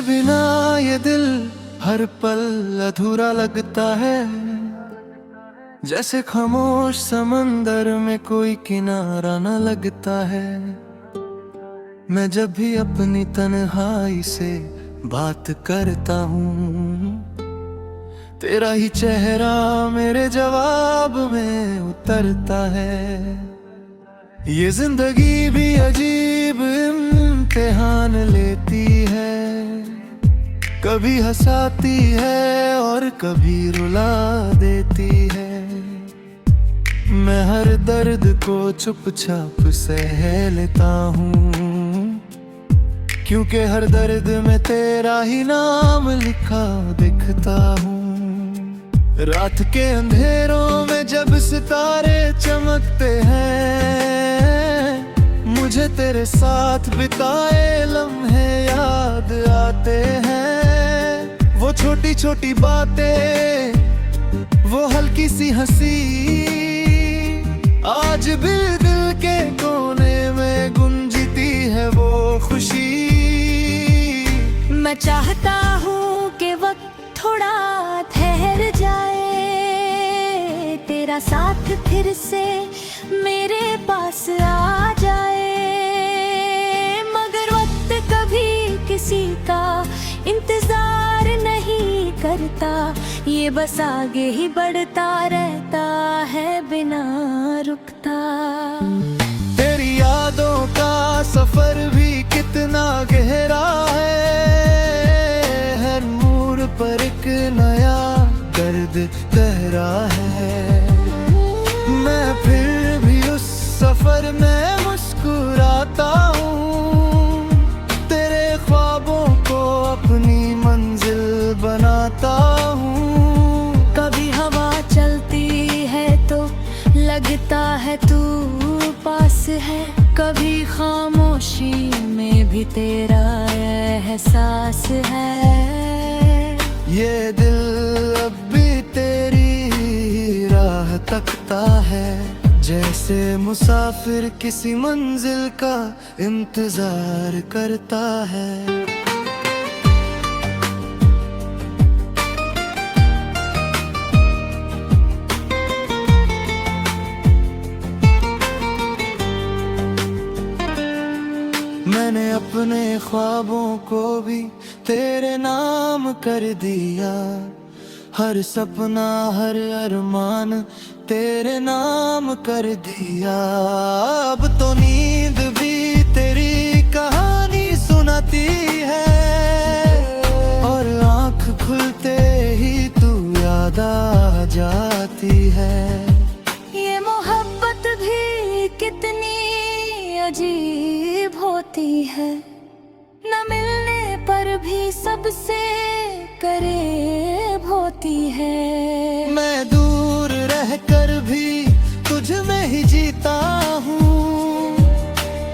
बिना ये दिल हर पल अधूरा लगता है, जैसे खामोश समंदर में कोई किनारा न लगता है। मैं जब भी अपनी तन्हाई से बात करता हूँ, तेरा ही चेहरा मेरे जवाब में उतरता है। ये जिंदगी भी अजीब इम्तिहान लेती है, कभी हंसाती है और कभी रुला देती है। मैं हर दर्द को चुपचाप सह लेता हूँ, क्योंकि हर दर्द में तेरा ही नाम लिखा दिखता हूँ। रात के अंधेरों में जब सितारे चमकते हैं, मुझे तेरे साथ बिताए लम्हे याद आते हैं। वो छोटी छोटी बातें, वो हल्की सी हंसी, आज भी दिल के कोने में गुंजती है वो खुशी। मैं चाहता हूँ कि वक्त थोड़ा ठहर जाए, तेरा साथ फिर से मेरे पास आ जाए। मगर वक्त कभी किसी का इंतजार नहीं करता, ये बस आगे ही बढ़ता रहता है बिना रुकता। तेरी यादों का सफर भी कितना गहरा है, हर मोड़ पर एक नया दर्द गहरा है। मैं फिर भी उस सफर में मुस्कुराता हूँ, तेरे ख्वाबों को अपनी मंजिल बनाता हूँ। कभी हवा चलती है तो लगता है तू पास है, कभी खामोशी में भी तेरा एहसास है। ये दिल अब भी तेरी राह तकता है, जैसे मुसाफिर किसी मंजिल का इंतजार करता है। मैंने अपने ख्वाबों को भी तेरे नाम कर दिया, हर सपना हर अरमान तेरे नाम कर दिया। अब तो नींद भी तेरी कहानी सुनाती है, और आँख खुलते ही तू याद आ जाती है। ये मोहब्बत भी कितनी अजीब होती है, न मिलने पर भी सबसे करीब होती है। मैं दूर रहकर भी तुझ में ही जीता हूँ,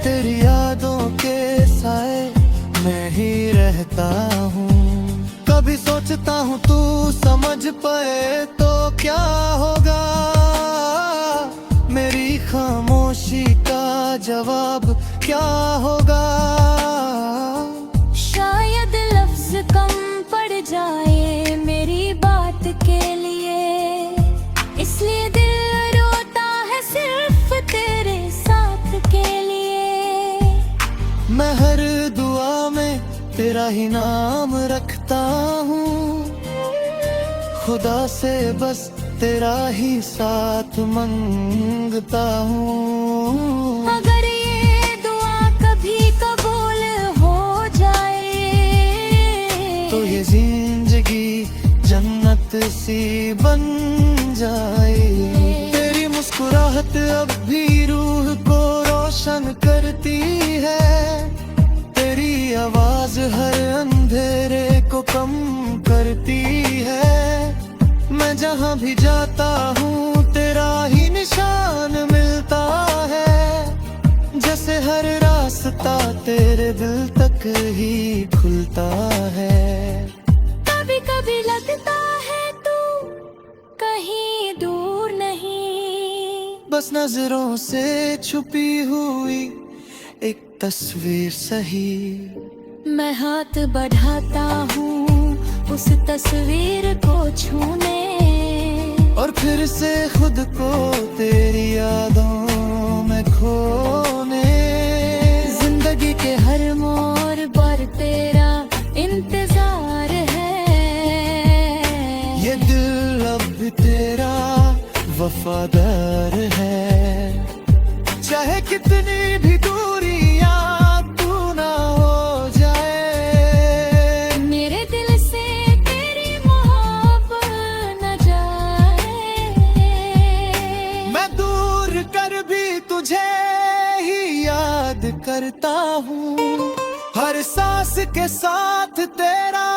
तेरी यादों के साए मैं ही रहता हूँ। कभी सोचता हूँ तू समझ पाए तो क्या होगा, मेरी खामोशी का जवाब क्या होगा। शायद लफ्ज कम पड़ जाए मेरी बात के लिए, इसलिए दिल रोता है सिर्फ तेरे साथ के लिए। मैं हर दुआ में तेरा ही नाम रखता हूँ, खुदा से बस तेरा ही साथ मांगता हूँ। अगर ये दुआ कभी कबूल हो जाए, तो ये जिंदगी जन्नत सी बन जाए। तेरी मुस्कुराहट अब भी रूह को रोशन करती है, तेरी आवाज हर अंधेरे को कम करती है। मैं जहाँ भी जाता हूँ तेरा ही निशान मिलता है, जैसे हर रास्ता तेरे दिल तक ही खुलता है। कभी कभी लगता है तू कहीं दूर नहीं, बस नजरों से छुपी हुई एक तस्वीर सही। मैं हाथ बढ़ाता हूँ उस तस्वीर को छूने, और फिर से खुद को तेरी यादों में खोने। जिंदगी के हर मोड़ पर तेरा इंतजार है। ये दिल अब भी तेरा वफादार है। चाहे कितनी भी दूरियां तू ना हो जाए, मेरे दिल से तेरी मोहब्बत न जाए। मैं दूर कर भी तुझे ही याद करता हूँ। हर सांस के साथ तेरा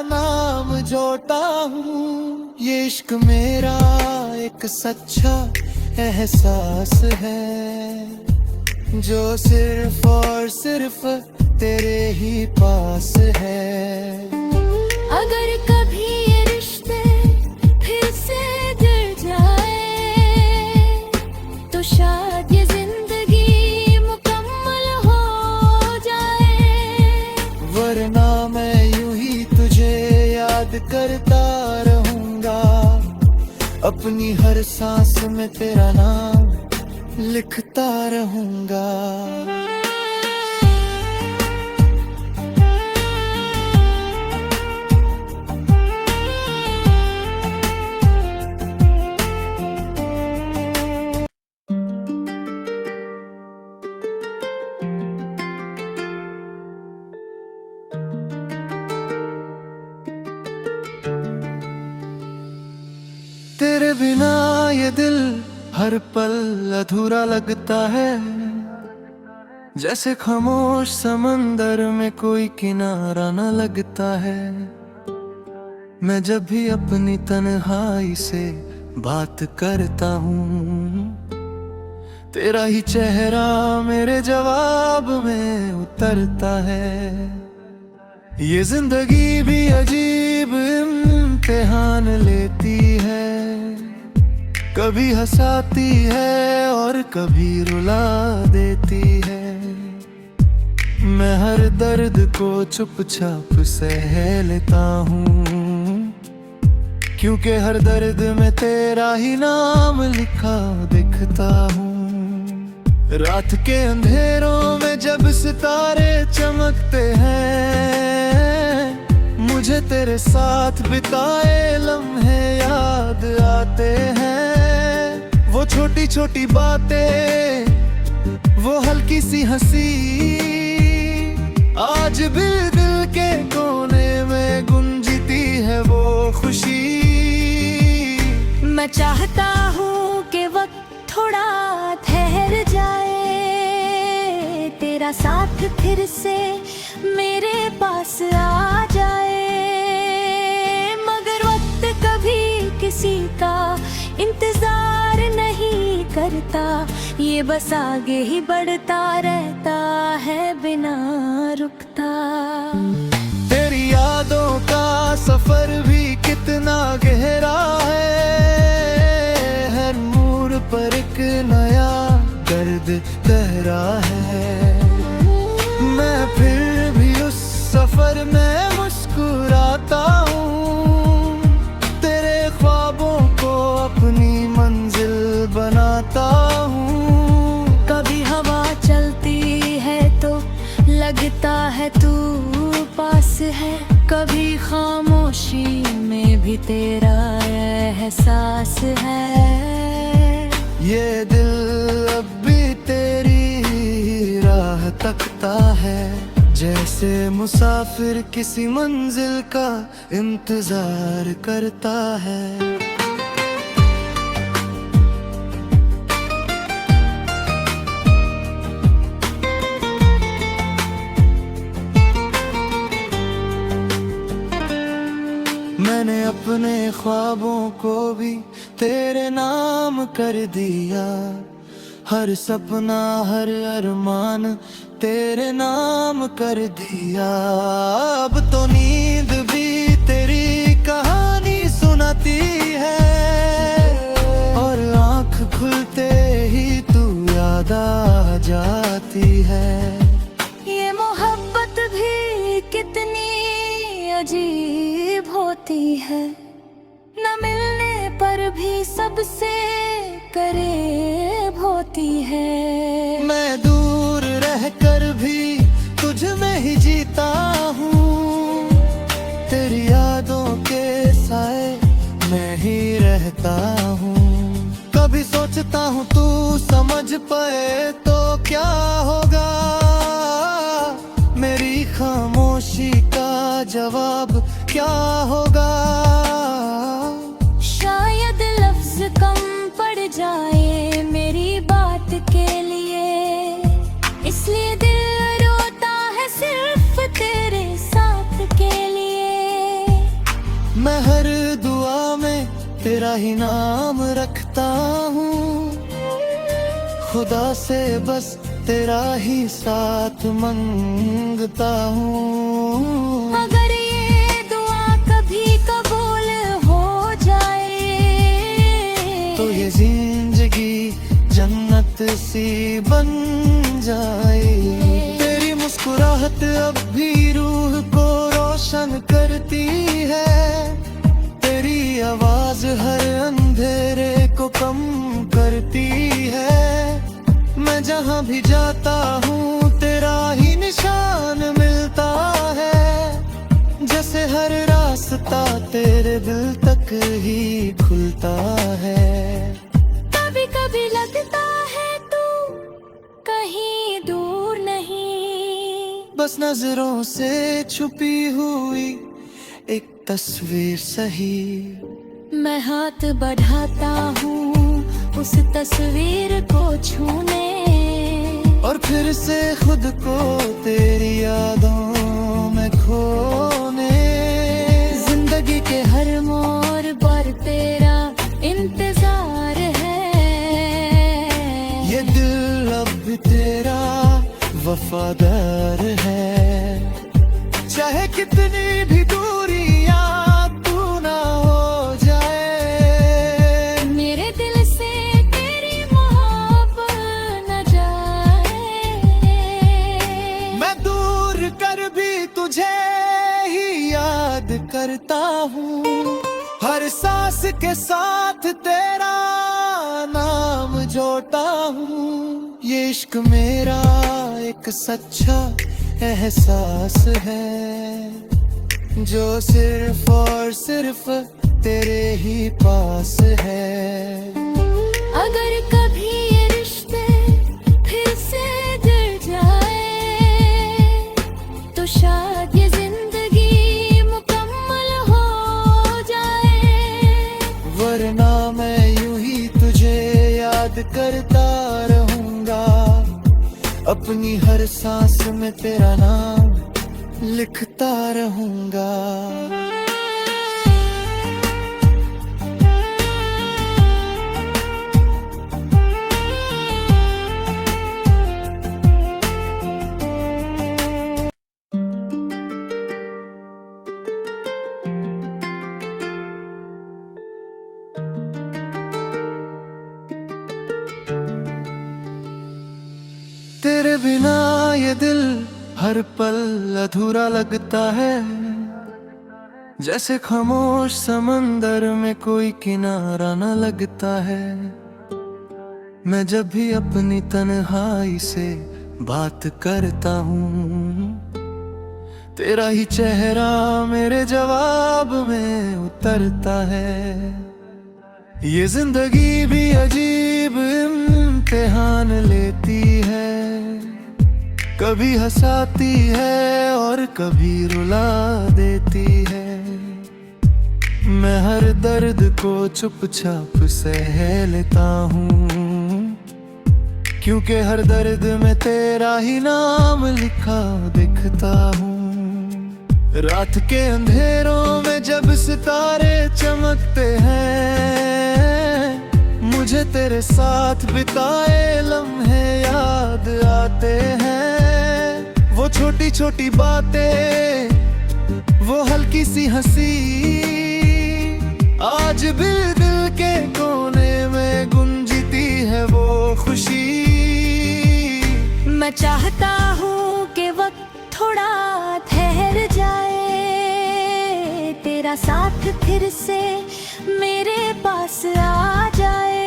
नाम जोड़ता हूँ। ये इश्क मेरा एक सच्चा एहसास है, जो सिर्फ और सिर्फ तेरे ही पास है। अगर कभी ये रिश्ते फिर से जुड़ जाए, तो शायद ये जिंदगी मुकम्मल हो जाए। वरना मैं यूं ही तुझे याद करता रहूंगा। अपनी हर सांस में तेरा नाम लिखता रहूंगा। तेरे बिना ये दिल हर पल अधूरा लगता है। जैसे खामोश समंदर में कोई किनारा न लगता है। मैं जब भी अपनी तन्हाई से बात करता हूँ, तेरा ही चेहरा मेरे जवाब में उतरता है। ये जिंदगी भी अजीब इम्तिहान लेती है। कभी हंसाती है और कभी रुला देती है। मैं हर दर्द को चुपचाप सह लेता हूँ, क्योंकि हर दर्द में तेरा ही नाम लिखा दिखता हूँ। रात के अंधेरों में जब सितारे चमकते हैं, मुझे तेरे साथ बिताए लम्हे याद आते हैं। वो छोटी छोटी बातें, वो हल्की सी हंसी, आज भी दिल के कोने में गुंजती है वो खुशी। मैं चाहता हूँ कि वक्त थोड़ा ठहर जाए, तेरा साथ फिर से मेरे पास आ जाए। मगर वक्त कभी किसी का इंतजार नहीं करता, ये बस आगे ही बढ़ता रहता है बिना रुकता। तेरी यादों का सफर भी कितना गहरा है। हर मोड़ पर एक नया दर्द गहरा है। मैं फिर भी उस सफर में मुस्कुराता हूँ, तेरे ख्वाबों को अपनी मंजिल बनाता हूँ। कभी हवा चलती है तो लगता है तू पास है, कभी खामोशी में भी तेरा एहसास है। ये दिल अब भी तेरी राह तकता है, जैसे मुसाफिर किसी मंजिल का इंतजार करता है। मैंने अपने ख्वाबों को भी तेरे नाम कर दिया। हर सपना हर अरमान तेरे नाम कर दिया। अब तो नींद भी तेरी कहानी सुनाती है, और आँख खुलते ही तू याद आ जाती है। ये मोहब्बत भी होती है, न मिलने पर भी सबसे करीब होती है। मैं दूर रहकर भी तुझ में ही जीता हूँ, तेरी यादों के साए मैं ही रहता हूँ। कभी सोचता हूँ तू समझ पाए तो क्या होगा, मेरी खामोशी का जवाब क्या होगा। शायद लफ्ज कम पड़ जाए मेरी बात के लिए, इसलिए दिल रोता है सिर्फ तेरे साथ के लिए। मैं हर दुआ में तेरा ही नाम रखता हूँ, खुदा से बस तेरा ही साथ मांगता हूँ। अगर ये दुआ कभी कबूल हो जाए तो ये जिंदगी जन्नत सी बन जाए। तेरी मुस्कुराहट अब भी रूह को रोशन करती है, तेरी आवाज हर अंधेरे को कम करती है। मैं जहाँ भी जाता हूँ तेरा ही निशान मिलता है, जैसे हर रास्ता तेरे दिल तक ही खुलता है। कभी कभी लगता है तू कहीं दूर नहीं, बस नजरों से छुपी हुई एक तस्वीर सही। मैं हाथ बढ़ाता हूँ उस तस्वीर को छूने, और फिर से खुद को तेरी यादों में खोने। जिंदगी के हर मोड़ पर तेरा इंतजार है, ये दिल अब भी तेरा वफादार है। चाहे कितनी भी दूरियां तू ना हो जाए, मेरे दिल से तेरी मोहब्बत न जाए। मैं दूर कर भी तुझे ही याद करता हूँ, हर सांस के साथ तेरा नाम जोड़ता हूँ। ये इश्क मेरा एक सच्चा एहसास है, जो सिर्फ और सिर्फ तेरे ही पास है। अगर कभी ये रिश्ते फिर से जुड़ जाए तो शायद ये जिंदगी मुकम्मल हो जाए। वरना मैं यूं ही तुझे याद करता रहूंगा, अपनी हर सांस में तेरा नाम लिखता रहूंगा। तेरे बिना ये दिल हर पल अधूरा लगता है, जैसे खामोश समंदर में कोई किनारा न लगता है। मैं जब भी अपनी तन्हाई से बात करता हूँ, तेरा ही चेहरा मेरे जवाब में उतरता है। ये जिंदगी भी अजीब इम्तिहान लेती है, कभी हंसाती है और कभी रुला देती है। मैं हर दर्द को चुपचाप सह लेता हूँ, क्योंकि हर दर्द में तेरा ही नाम लिखा दिखता हूँ। रात के अंधेरों में जब सितारे चमकते हैं, मुझे तेरे साथ बिताए लम्हे याद आते हैं। वो छोटी छोटी बातें, वो हल्की सी हंसी, आज भी दिल के कोने में गुंजती है वो खुशी। मैं चाहता हूँ कि वक्त थोड़ा ठहर जाए, तेरा तेरा साथ फिर से मेरे पास आ जाए।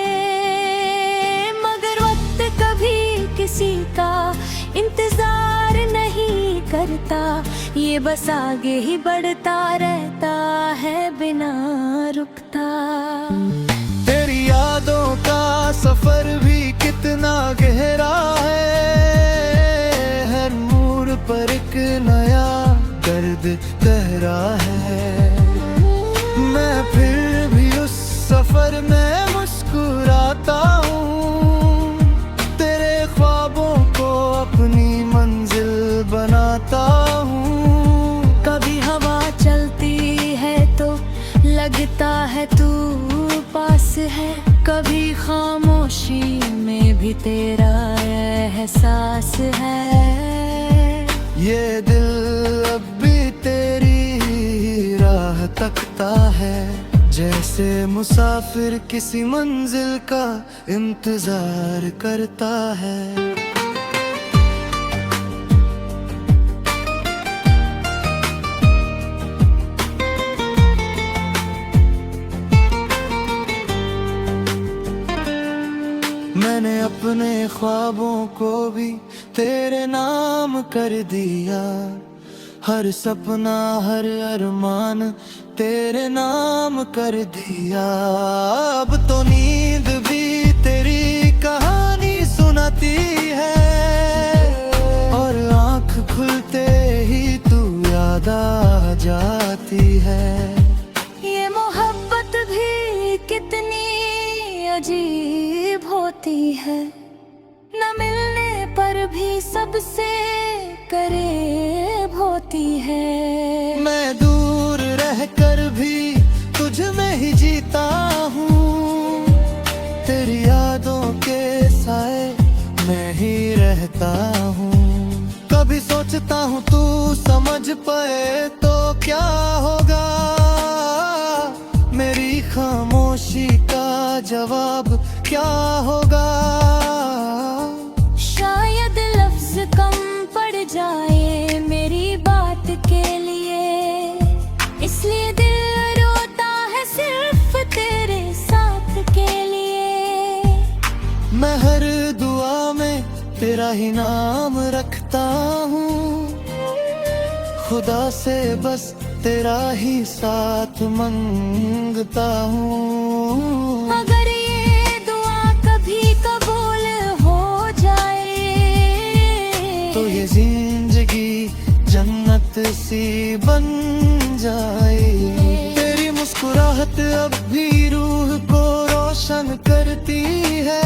मगर वक्त कभी किसी का इंतजार नहीं करता, ये बस आगे ही बढ़ता रहता है बिना रुकता। तेरी यादों का सफर भी कितना गहरा है, हर मोड़ पर एक नया दर्द गहरा है। मैं फिर भी उस सफर में मुस्कुराता हूँ, तेरे ख्वाबों को अपनी मंजिल बनाता हूँ। कभी हवा चलती है तो लगता है तू पास है, कभी खामोशी में भी तेरा एहसास है। ये दिल अब भी तेरी राह तकता है, जैसे मुसाफिर किसी मंजिल का इंतजार करता है। मैंने अपने ख्वाबों को भी तेरे नाम कर दिया, हर सपना हर अरमान तेरे नाम कर दिया। अब तो नींद भी तेरी कहानी सुनाती है, और आँख खुलते ही तू याद आ जाती है। ये मोहब्बत भी कितनी अजीब होती है, न मिलने पर भी सबसे करीब होती है। मैं दूर रहकर भी तुझ में ही जीता हूँ, तेरी यादों के साए में ही रहता हूँ। कभी सोचता हूँ तू समझ पाए तो क्या होगा, मेरी खामोशी का जवाब क्या होगा। शायद लफ्ज कम पड़ जाए मेरी बात के लिए, इसलिए दिल रोता है सिर्फ तेरे साथ के लिए। मैं हर दुआ में तेरा ही नाम रखता हूँ, खुदा से बस तेरा ही साथ मांगता हूँ। अगर ये दुआ कभी कबूल हो जाए तो ये जिंदगी जन्नत सी बन जाए। तेरी मुस्कुराहट अब भी रूह को रोशन करती है,